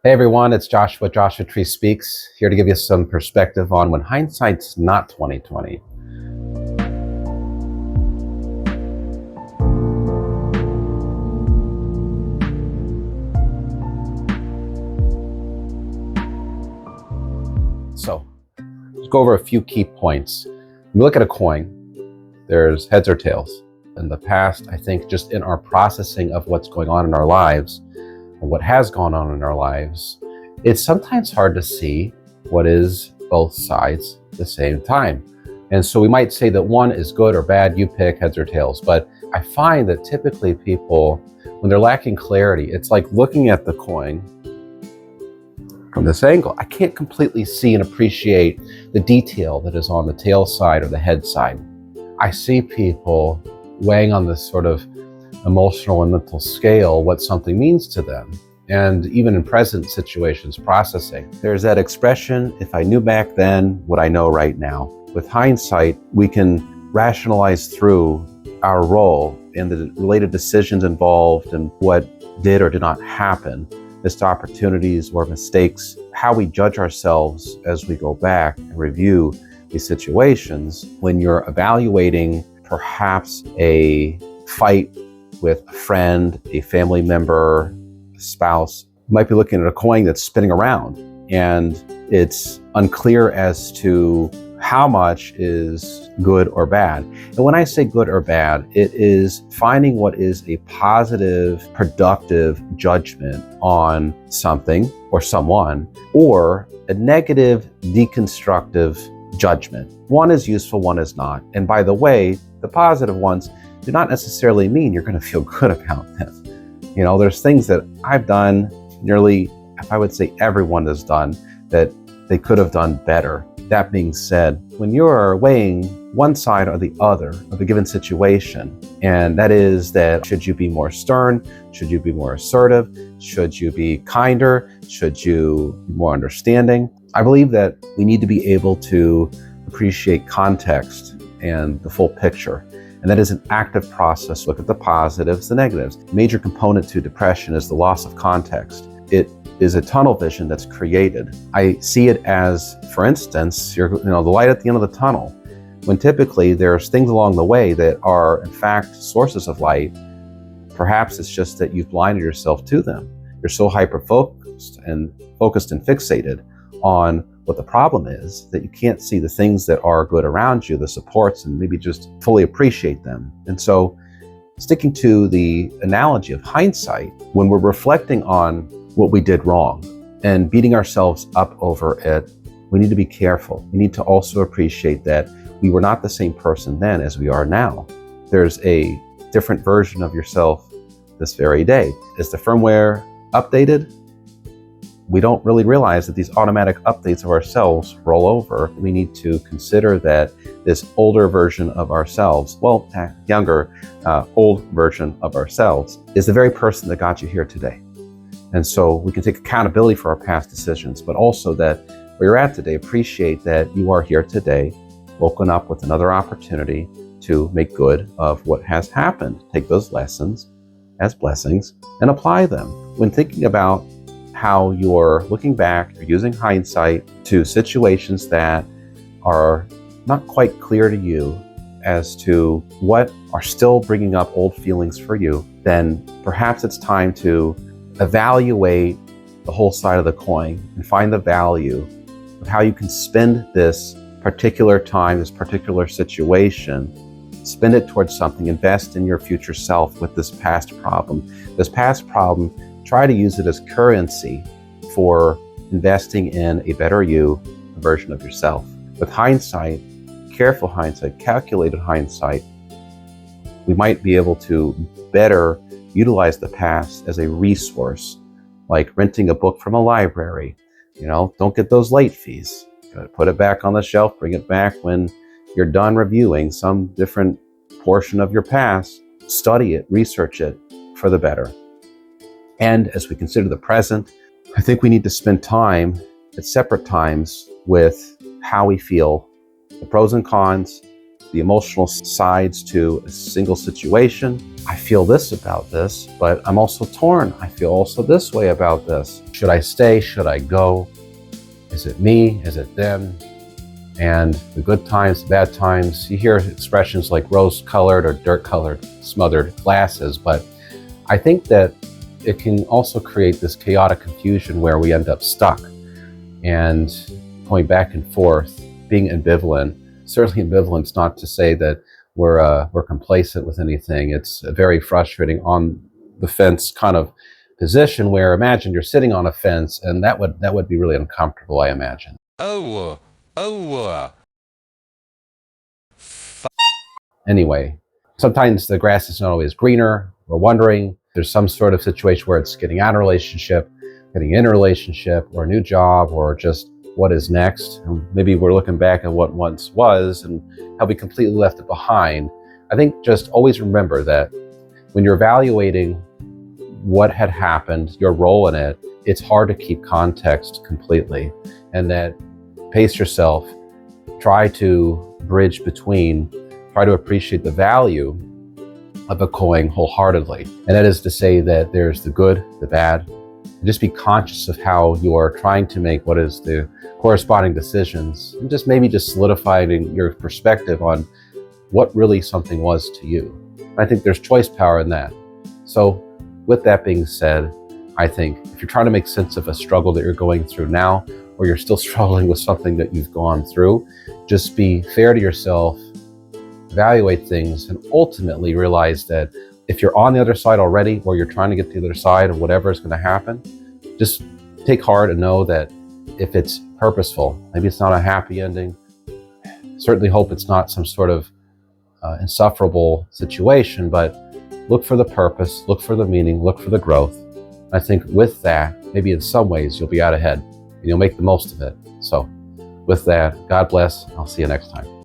Hey everyone, it's Joshua Tree Speaks, here to give you some perspective on when hindsight's not 2020. So, let's go over a few key points. When we look at a coin, there's heads or tails. In the past, I think just in our processing of what's going on in our lives, or what has gone on in our lives, it's sometimes hard to see what is both sides at the same time. And so we might say that one is good or bad, you pick heads or tails. But I find that typically people, when they're lacking clarity, it's like looking at the coin from this angle. I can't completely see and appreciate the detail that is on the tail side or the head side. I see people weighing on this sort of emotional and mental scale what something means to them, and even in present situations, processing. There's that expression, if I knew back then what I know right now. With hindsight, we can rationalize through our role and the related decisions involved and what did or did not happen, missed opportunities or mistakes, how we judge ourselves as we go back and review these situations. When you're evaluating perhaps a fight with a friend, a family member, a spouse, you might be looking at a coin that's spinning around and it's unclear as to how much is good or bad. And when I say good or bad, it is finding what is a positive, productive judgment on something or someone, or a negative, deconstructive judgment. One is useful, one is not. And by the way, the positive ones do not necessarily mean you're going to feel good about them. You know, there's things that I've done, nearly, I would say everyone has done, that they could have done better. That being said, when you're weighing one side or the other of a given situation, and that is that should you be more stern? Should you be more assertive? Should you be kinder? Should you be more understanding? I believe that we need to be able to appreciate context and the full picture. And that is an active process. Look at the positives, the negatives. A major component to depression is the loss of context. It is a tunnel vision that's created. I see it as, for instance, the light at the end of the tunnel, when typically there's things along the way that are in fact sources of light. Perhaps it's just that you've blinded yourself to them. You're so hyper-focused and fixated on what the problem is that you can't see the things that are good around you, the supports, and maybe just fully appreciate them. And so, sticking to the analogy of hindsight, when we're reflecting on what we did wrong and beating ourselves up over it, we need to be careful. We need to also appreciate that we were not the same person then as we are now. There's a different version of yourself this very day. Is the firmware updated? We don't really realize that these automatic updates of ourselves roll over. We need to consider that this older version of ourselves, younger, old version of ourselves, is the very person that got you here today. And so we can take accountability for our past decisions, but also that where you're at today, appreciate that you are here today, woken up with another opportunity to make good of what has happened. Take those lessons as blessings and apply them. When thinking about how you're looking back, you're using hindsight to situations that are not quite clear to you as to what are still bringing up old feelings for you, then perhaps it's time to evaluate the whole side of the coin and find the value of how you can spend this particular time, this particular situation, spend it towards something, invest in your future self with this past problem. This past problem, try to use it as currency for investing in a better you, a version of yourself. With hindsight, careful hindsight, calculated hindsight, we might be able to better utilize the past as a resource, like renting a book from a library. Don't get those late fees. Gotta put it back on the shelf, bring it back when you're done reviewing some different portion of your past. Study it, research it for the better. And as we consider the present, I think we need to spend time at separate times with how we feel, the pros and cons, the emotional sides to a single situation. I feel this about this, but I'm also torn. I feel also this way about this. Should I stay? Should I go? Is it me? Is it them? And the good times, the bad times, you hear expressions like rose-colored or dirt-colored, smothered glasses, but I think that it can also create this chaotic confusion where we end up stuck and going back and forth, being ambivalent. Certainly ambivalence, not to say that we're complacent with anything. It's a very frustrating on the fence kind of position where imagine you're sitting on a fence, and that would be really uncomfortable, I imagine. Anyway, sometimes the grass is not always greener. We're wondering if there's some sort of situation where it's getting out of a relationship, getting in a relationship, or a new job, or just what is next. And maybe we're looking back at what once was and how we completely left it behind. I think just always remember that when you're evaluating what had happened, your role in it, it's hard to keep context completely. And that pace yourself, try to bridge between, try to appreciate the value of a coin wholeheartedly. And that is to say that there's the good, the bad, and just be conscious of how you are trying to make what is the corresponding decisions, and just maybe just solidifying your perspective on what really something was to you. I think there's choice power in that. So with that being said, I think if you're trying to make sense of a struggle that you're going through now, or you're still struggling with something that you've gone through, just be fair to yourself, evaluate things, and ultimately realize that if you're on the other side already, or you're trying to get to the other side of whatever is going to happen, just take heart and know that if it's purposeful, maybe it's not a happy ending, certainly hope it's not some sort of insufferable situation, but look for the purpose, look for the meaning, look for the growth. I think with that, maybe in some ways you'll be out ahead and you'll make the most of it. So with that, God bless. I'll see you next time.